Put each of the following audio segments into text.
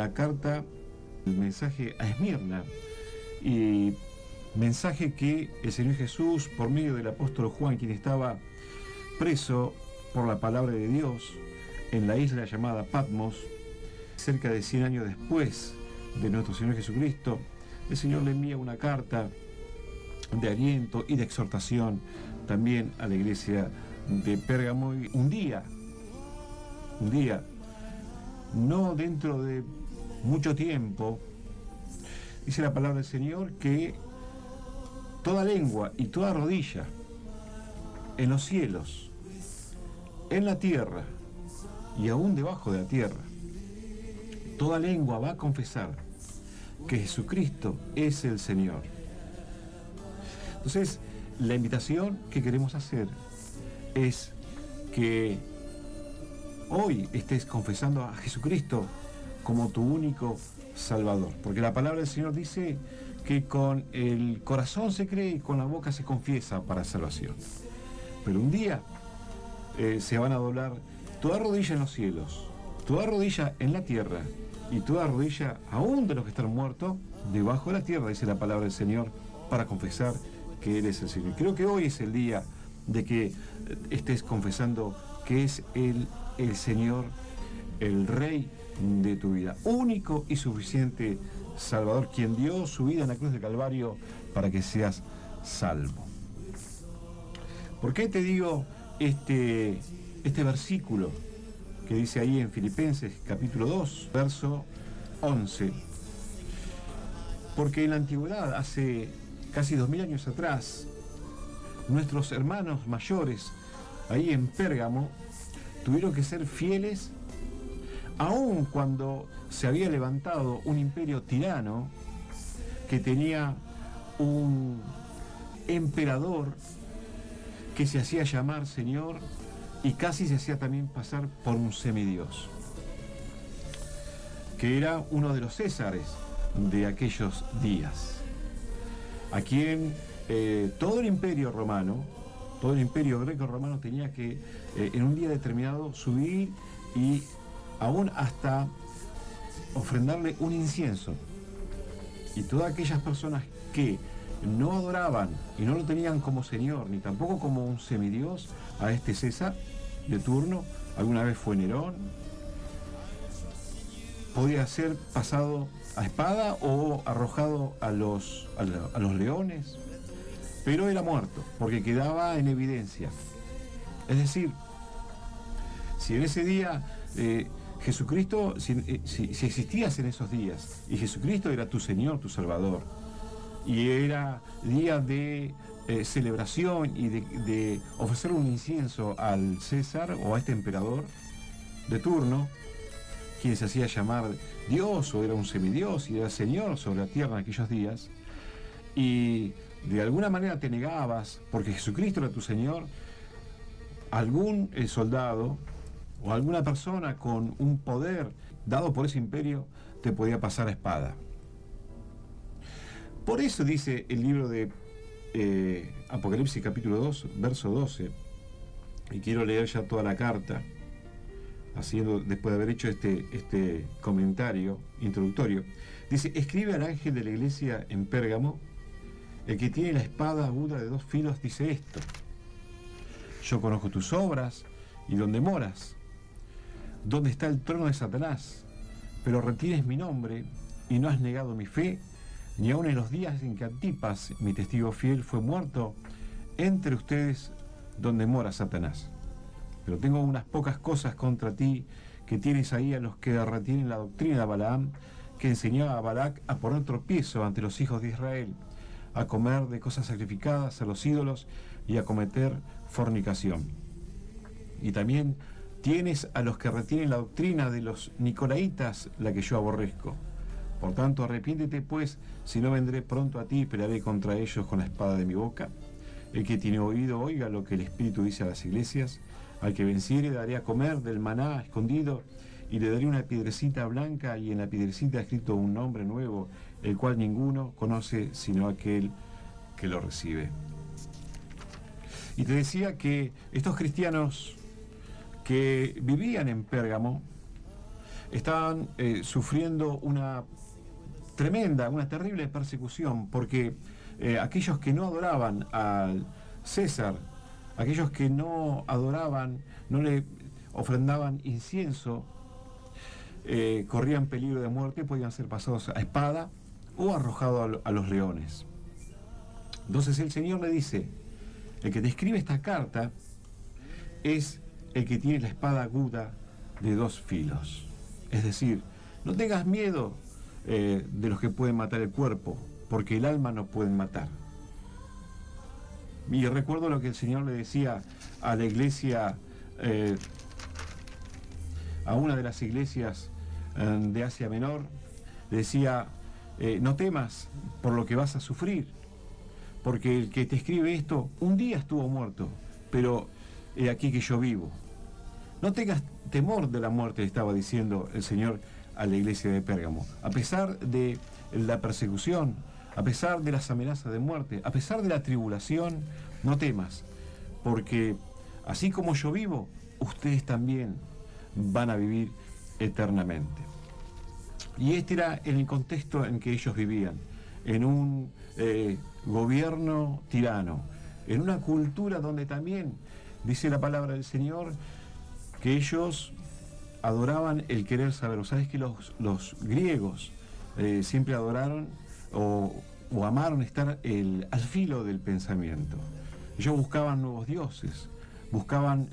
la carta, el mensaje a Esmirna, y mensaje que el Señor Jesús, por medio del apóstol Juan, quien estaba preso por la palabra de Dios en la isla llamada Patmos, cerca de 100 años después de nuestro Señor Jesucristo, el Señor le envía una carta de aliento y de exhortación también a la iglesia de Pérgamo. Y un día, no dentro de mucho tiempo, dice la palabra del Señor que toda lengua y toda rodilla en los cielos, en la tierra y aún debajo de la tierra, toda lengua va a confesar que Jesucristo es el Señor. Entonces, la invitación que queremos hacer es que hoy estés confesando a Jesucristo como tu único Salvador, porque la palabra del Señor dice que con el corazón se cree y con la boca se confiesa para salvación. Pero un día se van a doblar toda rodilla en los cielos, toda rodilla en la tierra y toda rodilla aún de los que están muertos debajo de la tierra, dice la palabra del Señor, para confesar que Él es el Señor. Creo que hoy es el día de que estés confesando que es Él el Señor, el Rey de tu vida, único y suficiente Salvador, quien dio su vida en la cruz de Calvario para que seas salvo. ¿Por qué te digo este versículo que dice ahí en Filipenses capítulo 2, verso 11? Porque en la antigüedad, hace casi 2000 años atrás, nuestros hermanos mayores ahí en Pérgamo tuvieron que ser fieles aun cuando se había levantado un imperio tirano que tenía un emperador que se hacía llamar Señor y casi se hacía también pasar por un semidios, que era uno de los Césares de aquellos días, a quien todo el imperio romano, todo el imperio greco-romano tenía que en un día determinado subir y aún hasta ofrendarle un incienso. Y todas aquellas personas que no adoraban y no lo tenían como Señor, ni tampoco como un semidios a este César de turno, alguna vez fue Nerón, podía ser pasado a espada o arrojado a los leones, pero era muerto, porque quedaba en evidencia. Es decir, si en ese día Jesucristo, si existías en esos días, y Jesucristo era tu Señor, tu Salvador, y era día de celebración y de ofrecer un incienso al César o a este emperador de turno, quien se hacía llamar Dios o era un semidios y era Señor sobre la tierra en aquellos días, y de alguna manera te negabas porque Jesucristo era tu Señor, algún soldado o alguna persona con un poder dado por ese imperio te podía pasar a espada. Por eso dice el libro de Apocalipsis capítulo 2, verso 12, y quiero leer ya toda la carta, después de haber hecho este comentario introductorio. Dice: escribe al ángel de la iglesia en Pérgamo, el que tiene la espada aguda de 2 filos, dice esto: yo conozco tus obras y dónde moras, dónde está el trono de Satanás, pero retienes mi nombre y no has negado mi fe, ni aun en los días en que Antipas, mi testigo fiel, fue muerto entre ustedes donde mora Satanás. Pero tengo unas pocas cosas contra ti, que tienes ahí a los que retienen la doctrina de Balaam, que enseñaba a Balac a poner tropiezo ante los hijos de Israel, a comer de cosas sacrificadas a los ídolos y a cometer fornicación. Y también tienes a los que retienen la doctrina de los nicolaitas, la que yo aborrezco. Por tanto, arrepiéntete, pues, si no vendré pronto a ti y pelearé contra ellos con la espada de mi boca. El que tiene oído, oiga lo que el Espíritu dice a las iglesias. Al que venciere daré a comer del maná escondido, y le daré una piedrecita blanca, y en la piedrecita escrito un nombre nuevo, el cual ninguno conoce sino aquel que lo recibe. Y te decía que estos cristianos que vivían en Pérgamo estaban sufriendo una tremenda, una terrible persecución, porque aquellos que no adoraban al César, aquellos que no adoraban, no le ofrendaban incienso, corrían peligro de muerte, podían ser pasados a espada o arrojados a los leones. Entonces el Señor le dice, el que te escribe esta carta es el que tiene la espada aguda de dos filos. Es decir, no tengas miedo de los que pueden matar el cuerpo, porque el alma no pueden matar. Y recuerdo lo que el Señor le decía a la iglesia, a una de las iglesias de Asia Menor, le decía, no temas por lo que vas a sufrir, porque el que te escribe esto un día estuvo muerto, pero he aquí que yo vivo. No tengas temor de la muerte, estaba diciendo el Señor a la iglesia de Pérgamo. A pesar de la persecución, a pesar de las amenazas de muerte, a pesar de la tribulación, no temas, porque así como yo vivo, ustedes también van a vivir eternamente. Y este era en el contexto en que ellos vivían, en un gobierno tirano, en una cultura donde también, dice la palabra del Señor, que ellos adoraban el querer saber. ¿Sabes que los griegos siempre adoraron o amaron estar al filo del pensamiento? Ellos buscaban nuevos dioses, buscaban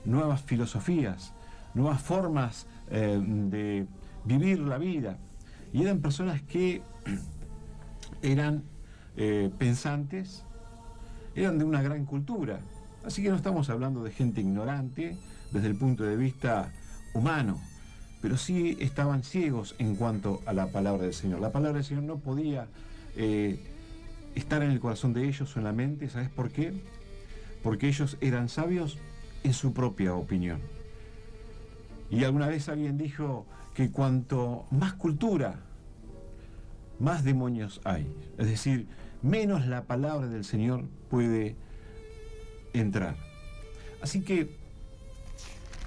nuevas filosofías, nuevas formas de vivir la vida. Y eran personas que eran pensantes, eran de una gran cultura. Así que no estamos hablando de gente ignorante desde el punto de vista humano, pero sí estaban ciegos en cuanto a la palabra del Señor. La palabra del Señor no podía estar en el corazón de ellos o en la mente. ¿Sabes por qué? Porque ellos eran sabios en su propia opinión. Y alguna vez alguien dijo que cuanto más cultura, más demonios hay. Es decir, menos la palabra del Señor puede entrar. Así que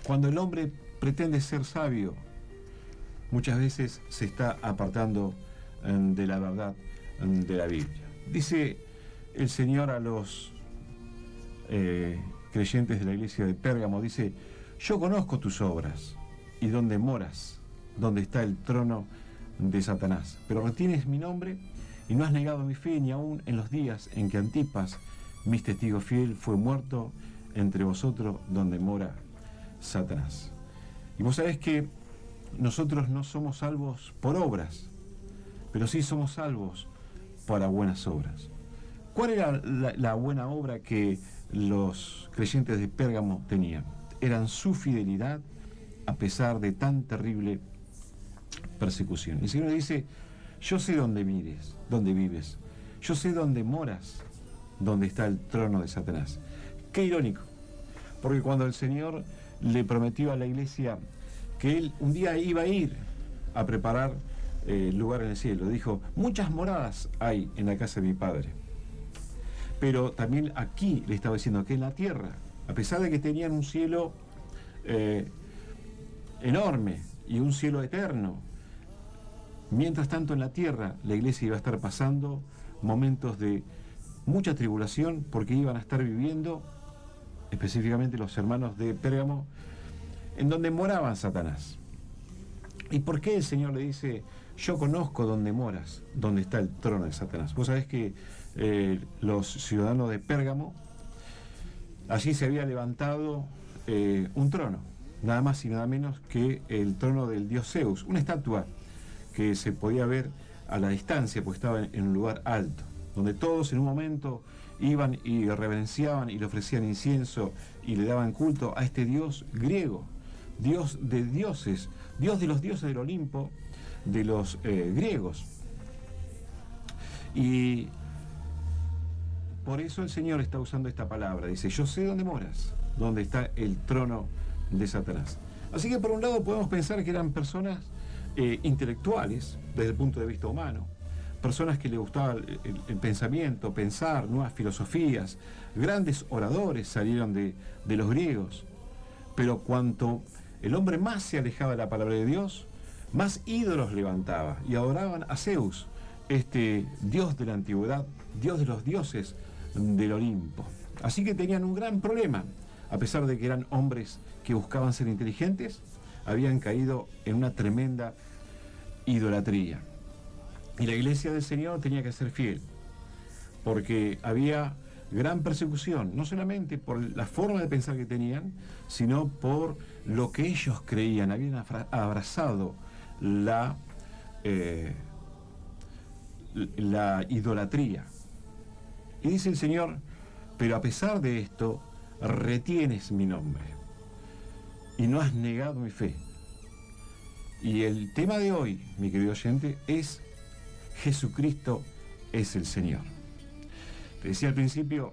cuando el hombre pretende ser sabio, muchas veces se está apartando de la verdad de la Biblia. Dice el Señor a los creyentes de la iglesia de Pérgamo, dice, yo conozco tus obras y dónde moras, donde está el trono de Satanás, pero retienes mi nombre y no has negado mi fe ni aún en los días en que Antipas, mi testigo fiel, fue muerto entre vosotros donde mora Satanás. Y vos sabés que nosotros no somos salvos por obras, pero sí somos salvos para buenas obras. ¿Cuál era la buena obra que los creyentes de Pérgamo tenían? Eran su fidelidad a pesar de tan terrible persecución. El Señor dice, yo sé dónde vives, yo sé dónde moras, donde está el trono de Satanás. Qué irónico, porque cuando el Señor le prometió a la iglesia que Él un día iba a ir a preparar lugar en el cielo, dijo, muchas moradas hay en la casa de mi Padre. Pero también aquí le estaba diciendo que en la tierra, a pesar de que tenían un cielo enorme y un cielo eterno, mientras tanto en la tierra la iglesia iba a estar pasando momentos de mucha tribulación, porque iban a estar viviendo, específicamente los hermanos de Pérgamo, en donde moraban Satanás. ¿Y por qué el Señor le dice, yo conozco dónde moras, dónde está el trono de Satanás? Vos sabés que los ciudadanos de Pérgamo, allí se había levantado un trono, nada más y nada menos que el trono del dios Zeus, una estatua que se podía ver a la distancia, porque estaba en un lugar alto, donde todos en un momento iban y reverenciaban y le ofrecían incienso y le daban culto a este dios griego, dios de dioses, dios de los dioses del Olimpo, de los griegos. Y por eso el Señor está usando esta palabra, dice, yo sé dónde moras, dónde está el trono de Satanás. Así que por un lado podemos pensar que eran personas intelectuales desde el punto de vista humano, personas que les gustaba el pensamiento, pensar, nuevas filosofías, grandes oradores salieron de los griegos, pero cuanto el hombre más se alejaba de la palabra de Dios, más ídolos levantaba y adoraban a Zeus, este dios de la antigüedad, dios de los dioses del Olimpo. Así que tenían un gran problema. A pesar de que eran hombres que buscaban ser inteligentes, habían caído en una tremenda idolatría. Y la iglesia del Señor tenía que ser fiel, porque había gran persecución, no solamente por la forma de pensar que tenían, sino por lo que ellos creían. Habían abrazado la idolatría. Y dice el Señor, pero a pesar de esto, retienes mi nombre y no has negado mi fe. Y el tema de hoy, mi querido oyente, es Jesucristo es el Señor. Te decía al principio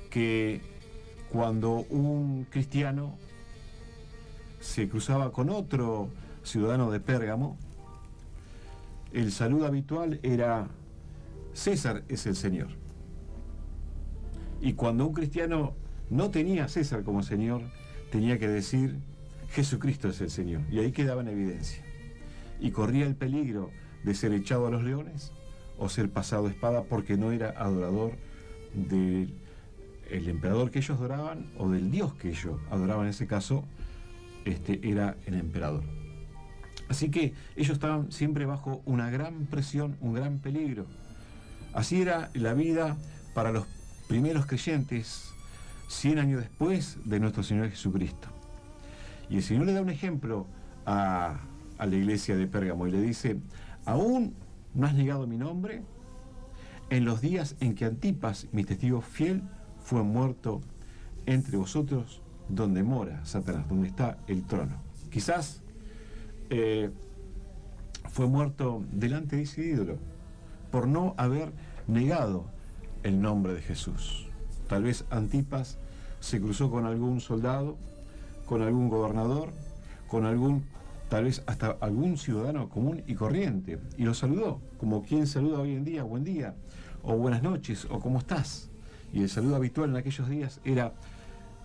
que cuando un cristiano se cruzaba con otro ciudadano de Pérgamo, el saludo habitual era César es el Señor. Y cuando un cristiano no tenía a César como Señor, tenía que decir Jesucristo es el Señor. Y ahí quedaba en evidencia. Y corría el peligro de ser echado a los leones o ser pasado a espada porque no era adorador del emperador que ellos adoraban o del Dios que ellos adoraban. En ese caso, era el emperador. Así que ellos estaban siempre bajo una gran presión, un gran peligro. Así era la vida para los primeros creyentes 100 años después de nuestro Señor Jesucristo. Y el Señor le da un ejemplo a la iglesia de Pérgamo y le dice, ¿aún no has negado mi nombre? En los días en que Antipas, mi testigo fiel, fue muerto entre vosotros, donde mora Satanás, donde está el trono. Quizás fue muerto delante de ese ídolo por no haber negado el nombre de Jesús. Tal vez Antipas se cruzó con algún soldado, con algún gobernador, con tal vez hasta algún ciudadano común y corriente, y lo saludó, como quien saluda hoy en día, buen día, o buenas noches, o cómo estás. Y el saludo habitual en aquellos días era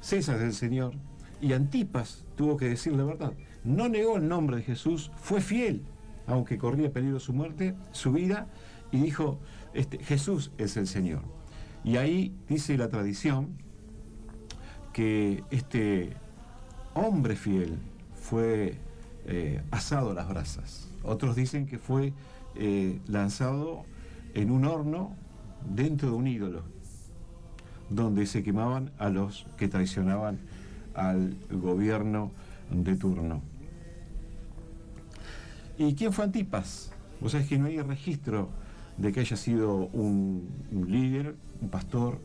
César del Señor, y Antipas tuvo que decir la verdad. No negó el nombre de Jesús, fue fiel, aunque corría peligro su muerte, su vida, y dijo, Jesús es el Señor. Y ahí dice la tradición que este hombre fiel fue asado a las brasas. Otros dicen que fue lanzado en un horno dentro de un ídolo, donde se quemaban a los que traicionaban al gobierno de turno. ¿Y quién fue Antipas? Vos sabés que no hay registro de que haya sido un líder, un pastor,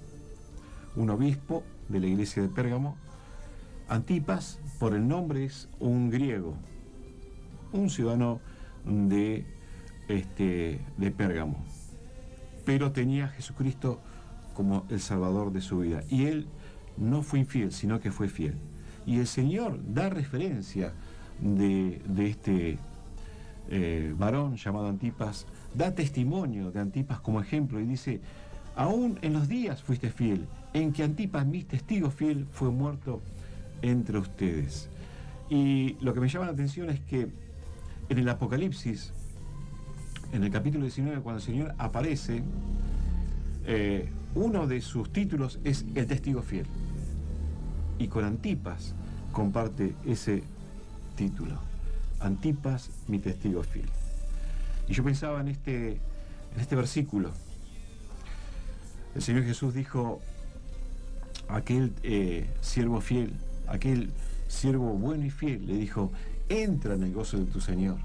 un obispo de la iglesia de Pérgamo. Antipas, por el nombre, es un griego, un ciudadano de Pérgamo, pero tenía a Jesucristo como el salvador de su vida, y él no fue infiel, sino que fue fiel. Y el Señor da referencia de este varón llamado Antipas, da testimonio de Antipas como ejemplo y dice, aún en los días fuiste fiel, en que Antipas, mi testigo fiel, fue muerto entre ustedes. Y lo que me llama la atención es que en el Apocalipsis, en el capítulo 19, cuando el Señor aparece, uno de sus títulos es el testigo fiel. Y con Antipas comparte ese título. Antipas, mi testigo fiel. Y yo pensaba en este versículo. El Señor Jesús dijo, aquel siervo fiel, aquel siervo bueno y fiel, le dijo, entra en el gozo de tu Señor,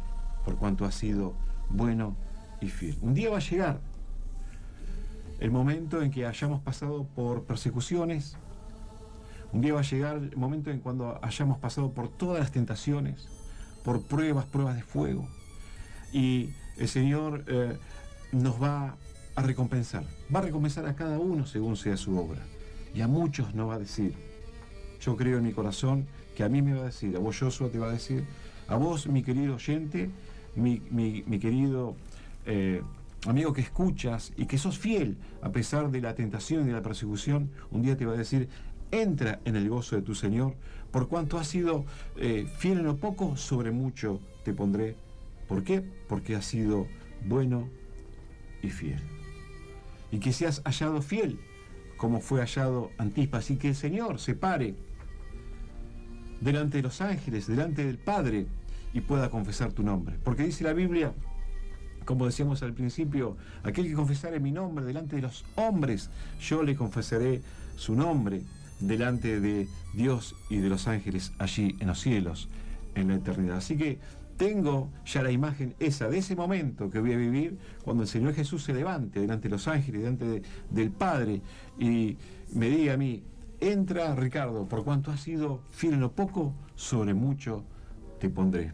por cuanto has sido bueno y fiel. Un día va a llegar el momento en que hayamos pasado por persecuciones. Un día va a llegar el momento en cuando hayamos pasado por todas las tentaciones, por pruebas de fuego. Y el Señor nos va a recompensar. Va a recompensar a cada uno según sea su obra. Y a muchos nos va a decir, yo creo en mi corazón que a mí me va a decir, a vos Joshua te va a decir, a vos mi querido oyente, mi querido amigo que escuchas y que sos fiel a pesar de la tentación y de la persecución, un día te va a decir, entra en el gozo de tu Señor, por cuanto has sido fiel en lo poco, sobre mucho te pondré. ¿Por qué? Porque has sido bueno y fiel. Y que seas hallado fiel, como fue hallado Antipas, y que el Señor se pare delante de los ángeles, delante del Padre, y pueda confesar tu nombre. Porque dice la Biblia, como decíamos al principio, aquel que confesare mi nombre delante de los hombres, yo le confesaré su nombre delante de Dios y de los ángeles allí en los cielos, en la eternidad. Así que tengo ya la imagen esa de ese momento que voy a vivir cuando el Señor Jesús se levante delante de los ángeles, delante del Padre, y me diga a mí: entra, Ricardo, por cuanto has sido fiel en lo poco, sobre mucho te pondré.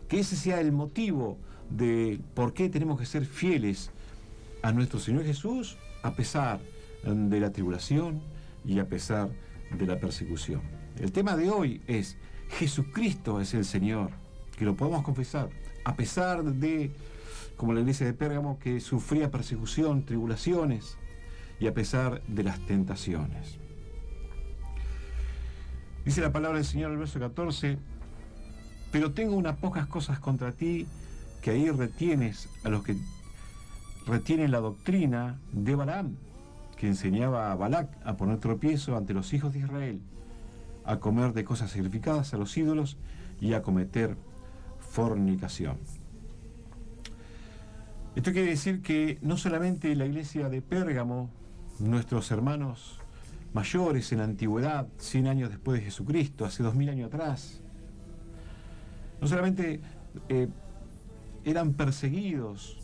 Que ese sea el motivo de por qué tenemos que ser fieles a nuestro Señor Jesús, a pesar de la tribulación y a pesar de la persecución. El tema de hoy es: Jesucristo es el Señor, que lo podemos confesar, a pesar de, como la iglesia de Pérgamo, que sufría persecución, tribulaciones, y a pesar de las tentaciones. Dice la palabra del Señor en el verso 14: pero tengo unas pocas cosas contra ti, que ahí retienes a los que retienen la doctrina de Balaam, que enseñaba a Balac a poner tropiezo ante los hijos de Israel, a comer de cosas sacrificadas a los ídolos y a cometer fornicación. Esto quiere decir que no solamente la iglesia de Pérgamo, nuestros hermanos mayores en la antigüedad, 100 años después de Jesucristo, hace 2000 años atrás, no solamente eran perseguidos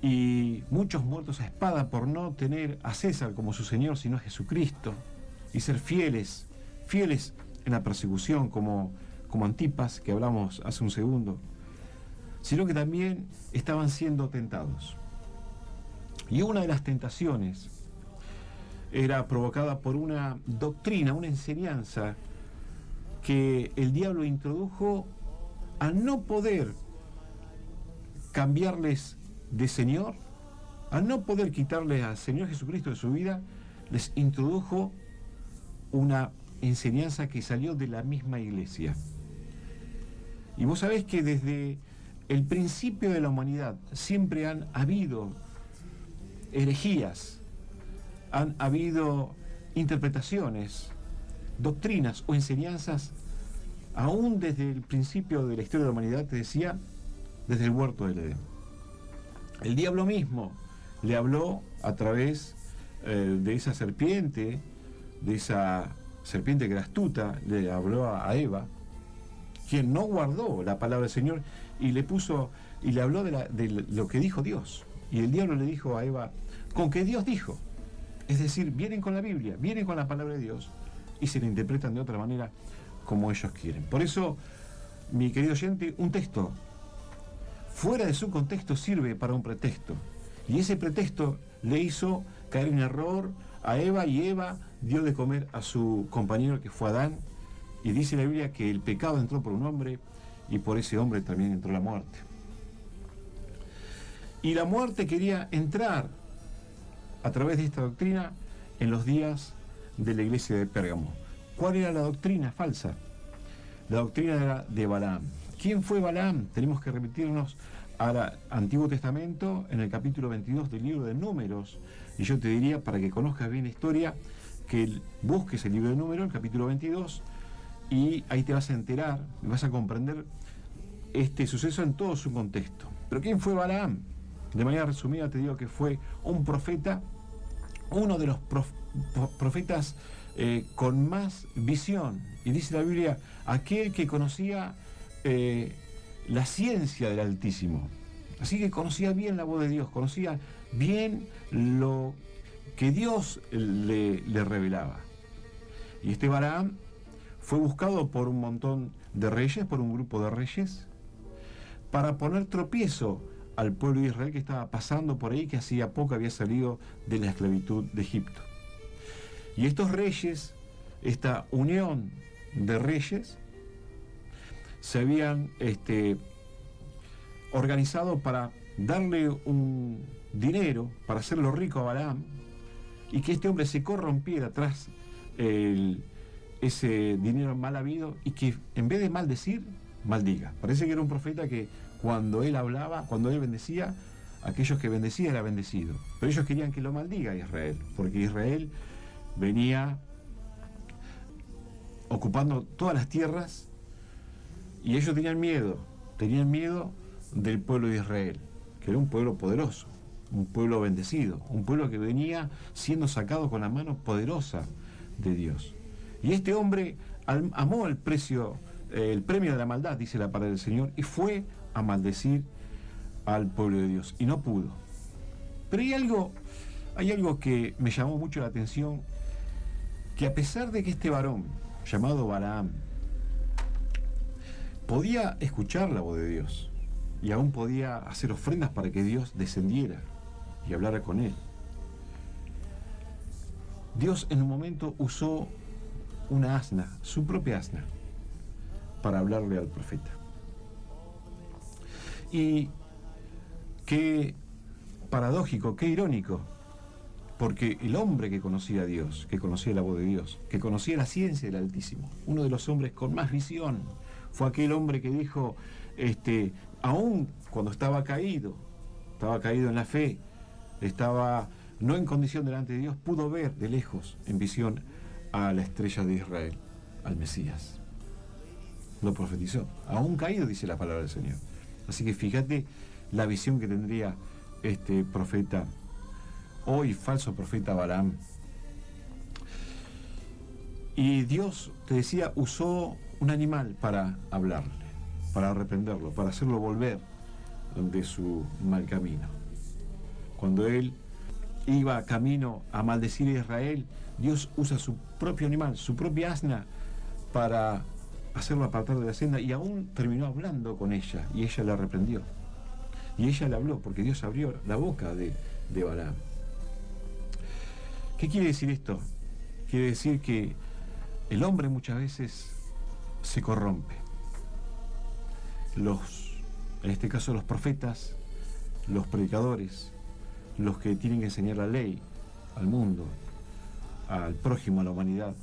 y muchos muertos a espada por no tener a César como su Señor, sino a Jesucristo, y ser fieles en la persecución, como Antipas, que hablamos hace un segundo, sino que también estaban siendo tentados. Y una de las tentaciones era provocada por una doctrina, una enseñanza que el diablo introdujo, al no poder cambiarles de Señor, al no poder quitarles al Señor Jesucristo de su vida, les introdujo una enseñanza que salió de la misma iglesia. Y vos sabés que desde el principio de la humanidad siempre han habido herejías, han habido interpretaciones, doctrinas o enseñanzas, aún desde el principio de la historia de la humanidad, te decía, desde el huerto del Edén. El diablo mismo le habló a través de esa serpiente que era astuta, le habló a Eva, quien no guardó la palabra del Señor y le habló de lo que dijo Dios. Y el diablo le dijo a Eva: con que Dios dijo. Es decir, vienen con la Biblia, vienen con la palabra de Dios y se la interpretan de otra manera como ellos quieren. Por eso, mi querido oyente, un texto fuera de su contexto sirve para un pretexto. Y ese pretexto le hizo caer en error a Eva, y Eva dio de comer a su compañero, que fue Adán. Y dice la Biblia que el pecado entró por un hombre y por ese hombre también entró la muerte. Y la muerte quería entrar a través de esta doctrina en los días de la iglesia de Pérgamo. ¿Cuál era la doctrina falsa? La doctrina era de Balaam. ¿Quién fue Balaam? Tenemos que remitirnos al Antiguo Testamento, en el capítulo 22 del libro de Números. Y yo te diría, para que conozcas bien la historia, que busques el libro de Números, el capítulo 22, y ahí te vas a enterar, y vas a comprender este suceso en todo su contexto. ¿Pero quién fue Balaam? De manera resumida te digo que fue un profeta, uno de los profetas con más visión. Y dice la Biblia, aquel que conocía la ciencia del Altísimo. Así que conocía bien la voz de Dios, conocía bien lo que Dios le revelaba. Y este Balaam fue buscado por un montón de reyes, por un grupo de reyes, para poner tropiezo al pueblo de Israel que estaba pasando por ahí, que hacía poco había salido de la esclavitud de Egipto. Y estos reyes, esta unión de reyes, se habían organizado para darle un dinero, para hacerlo rico a Balaam, y que este hombre se corrompiera tras ese dinero mal habido y que en vez de maldecir, maldiga. Parece que era un profeta que cuando él hablaba, cuando él bendecía, aquellos que bendecía era bendecido. Pero ellos querían que lo maldiga Israel, porque Israel venía ocupando todas las tierras y ellos tenían miedo del pueblo de Israel, que era un pueblo poderoso, un pueblo bendecido, un pueblo que venía siendo sacado con la mano poderosa de Dios. Y este hombre amó el premio de la maldad, dice la palabra del Señor, y fue a maldecir al pueblo de Dios, y no pudo. Pero hay algo que me llamó mucho la atención, que a pesar de que este varón, llamado Balaam, podía escuchar la voz de Dios, y aún podía hacer ofrendas para que Dios descendiera y hablara con él, Dios en un momento usó una asna, su propia asna, para hablarle al profeta. Y qué paradójico, qué irónico, porque el hombre que conocía a Dios, que conocía la voz de Dios, que conocía la ciencia del Altísimo, uno de los hombres con más visión, fue aquel hombre que dijo, aún cuando estaba caído en la fe, estaba no en condición delante de Dios, pudo ver de lejos, en visión, a la estrella de Israel, al Mesías. Lo profetizó, aún caído, dice la palabra del Señor. Así que fíjate la visión que tendría este profeta, hoy falso profeta Balaam. Y Dios, te decía, usó un animal para hablarle, para reprenderlo, para hacerlo volver de su mal camino. Cuando él iba camino a maldecir a Israel, Dios usa su propio animal, su propia asna, para hacerlo apartar de la senda, y aún terminó hablando con ella, y ella la reprendió. Y ella le habló, porque Dios abrió la boca de Balaam. ¿Qué quiere decir esto? Quiere decir que el hombre muchas veces se corrompe. En este caso los profetas, los predicadores, los que tienen que enseñar la ley al mundo, al prójimo, a la humanidad,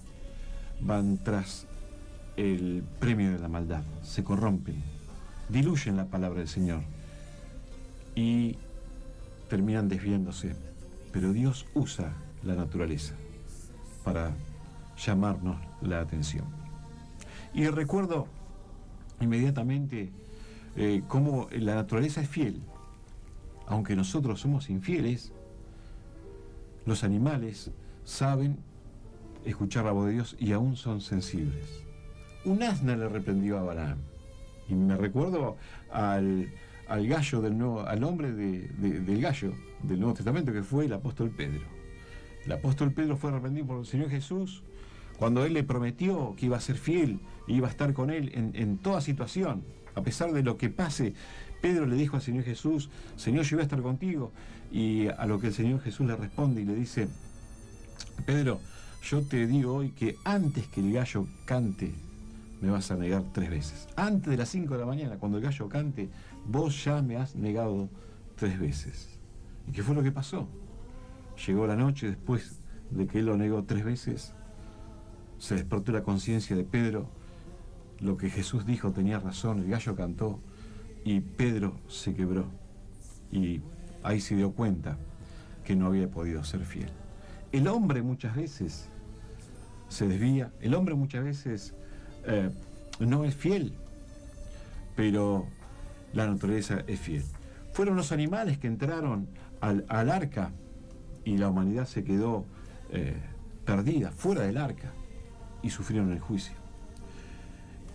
van tras el premio de la maldad, se corrompen, diluyen la palabra del Señor y terminan desviándose. Pero Dios usa la naturaleza para llamarnos la atención. Y recuerdo inmediatamente cómo la naturaleza es fiel. Aunque nosotros somos infieles, los animales saben escuchar la voz de Dios y aún son sensibles. Un asna le reprendió a Balaam. Y me recuerdo al gallo al hombre del gallo del Nuevo Testamento, que fue el apóstol Pedro. El apóstol Pedro fue reprendido por el Señor Jesús cuando él le prometió que iba a ser fiel y iba a estar con él en toda situación. A pesar de lo que pase, Pedro le dijo al Señor Jesús, Señor, yo voy a estar contigo. Y a lo que el Señor Jesús le responde y le dice, Pedro, yo te digo hoy que antes que el gallo cante, me vas a negar 3 veces. Antes de las 5 de la mañana, cuando el gallo cante, vos ya me has negado 3 veces. ¿Y qué fue lo que pasó? Llegó la noche, después de que él lo negó 3 veces, se despertó la conciencia de Pedro. Lo que Jesús dijo tenía razón, el gallo cantó y Pedro se quebró. Y ahí se dio cuenta que no había podido ser fiel. El hombre muchas veces se desvía, el hombre muchas veces no es fiel, pero la naturaleza es fiel. Fueron los animales que entraron al arca y la humanidad se quedó perdida, fuera del arca, y sufrieron el juicio.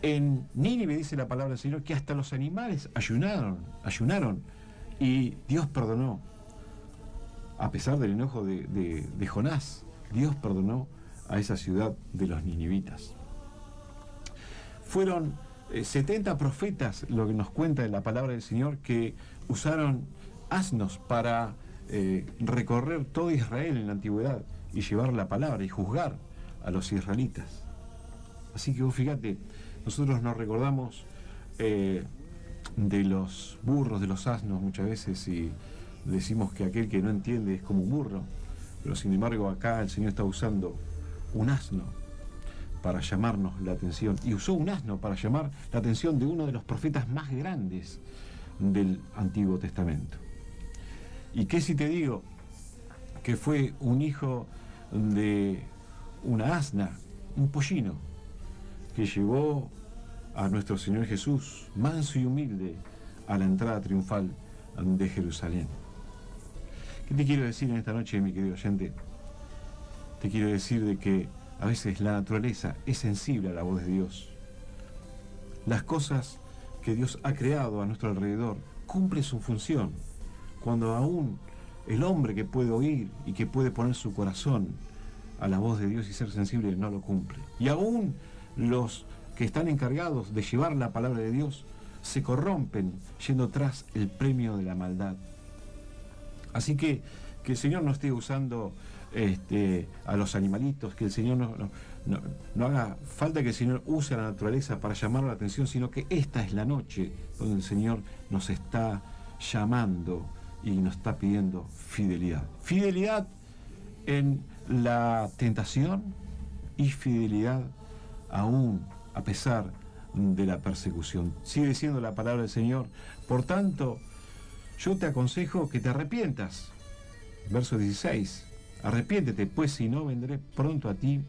En Nínive dice la palabra del Señor que hasta los animales ayunaron y Dios perdonó. A pesar del enojo de Jonás, Dios perdonó a esa ciudad de los ninivitas. Fueron 70 profetas, lo que nos cuenta en la palabra del Señor, que usaron asnos para recorrer todo Israel en la antigüedad y llevar la palabra y juzgar a los israelitas. Así que vos fíjate, nosotros nos recordamos de los burros, de los asnos muchas veces, y decimos que aquel que no entiende es como un burro, pero sin embargo acá el Señor está usando un asno para llamarnos la atención, y usó un asno para llamar la atención de uno de los profetas más grandes del Antiguo Testamento. ¿Y qué si te digo que fue un hijo de una asna, un pollino, que llevó a nuestro Señor Jesús, manso y humilde, a la entrada triunfal de Jerusalén? ¿Qué te quiero decir en esta noche, mi querido oyente? Te quiero decir de que a veces la naturaleza es sensible a la voz de Dios. Las cosas que Dios ha creado a nuestro alrededor cumplen su función, cuando aún el hombre que puede oír y que puede poner su corazón a la voz de Dios y ser sensible no lo cumple. Y aún los que están encargados de llevar la palabra de Dios se corrompen yendo tras el premio de la maldad. Así que el Señor no esté usando a los animalitos, que el Señor no haga falta que el Señor use a la naturaleza para llamar la atención, sino que esta es la noche donde el Señor nos está llamando y nos está pidiendo fidelidad. Fidelidad en la tentación y fidelidad aún a pesar de la persecución. Sigue diciendo la palabra del Señor: por tanto, yo te aconsejo que te arrepientas. Verso 16. Arrepiéntete, pues si no, vendré pronto a ti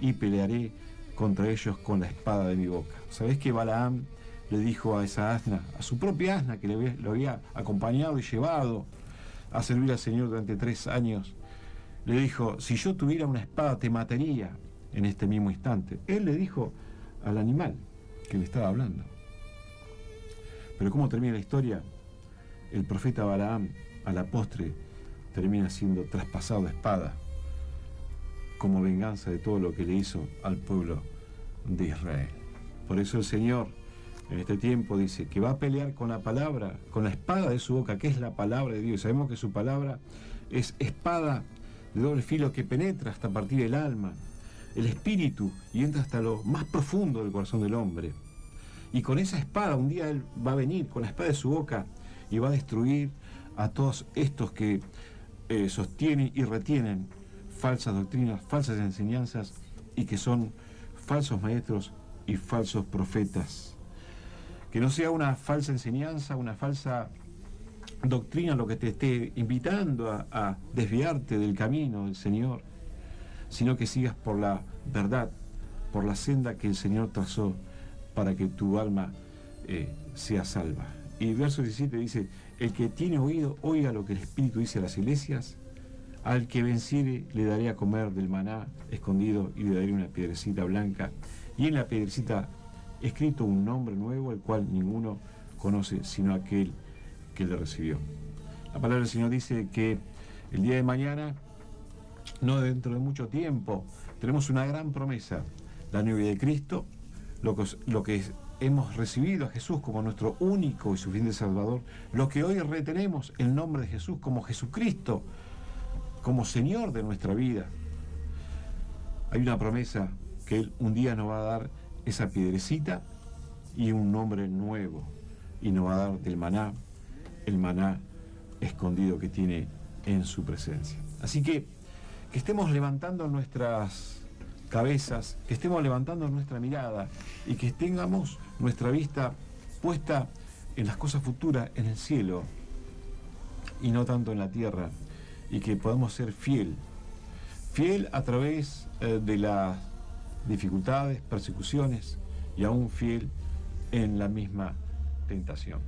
y pelearé contra ellos con la espada de mi boca. ¿Sabés que Balaam le dijo a esa asna, a su propia asna, que lo había acompañado y llevado a servir al Señor durante 3 años? Le dijo: si yo tuviera una espada te mataría en este mismo instante. Él le dijo al animal que le estaba hablando. Pero ¿cómo termina la historia? El profeta Balaam, a la postre, termina siendo traspasado de espada como venganza de todo lo que le hizo al pueblo de Israel. Por eso el Señor en este tiempo dice que va a pelear con la palabra, con la espada de su boca, que es la palabra de Dios. Sabemos que su palabra es espada de doble filo que penetra hasta partir el alma, el espíritu, y entra hasta lo más profundo del corazón del hombre. Y con esa espada un día Él va a venir con la espada de su boca y va a destruir a todos estos que sostienen y retienen falsas doctrinas, falsas enseñanzas, y que son falsos maestros y falsos profetas. Que no sea una falsa enseñanza, una falsa doctrina lo que te esté invitando a desviarte del camino del Señor, sino que sigas por la verdad, por la senda que el Señor trazó para que tu alma sea salva. Y verso 17 dice: el que tiene oído, oiga lo que el Espíritu dice a las iglesias. Al que venciere le daré a comer del maná escondido y le daré una piedrecita blanca, y en la piedrecita escrito un nombre nuevo, el cual ninguno conoce sino aquel que le recibió. La palabra del Señor dice que el día de mañana, no dentro de mucho tiempo, tenemos una gran promesa: la novia de Cristo, lo que hemos recibido a Jesús como nuestro único y suficiente Salvador, lo que hoy retenemos el nombre de Jesús como Jesucristo, como Señor de nuestra vida. Hay una promesa que Él un día nos va a dar esa piedrecita y un nombre nuevo, y nos va a dar del maná, el maná escondido que tiene en su presencia. Así que estemos levantando nuestras cabezas, que estemos levantando nuestra mirada y que tengamos nuestra vista puesta en las cosas futuras, en el cielo y no tanto en la tierra, y que podamos ser fiel a través de las dificultades, persecuciones, y aún fiel en la misma tentación.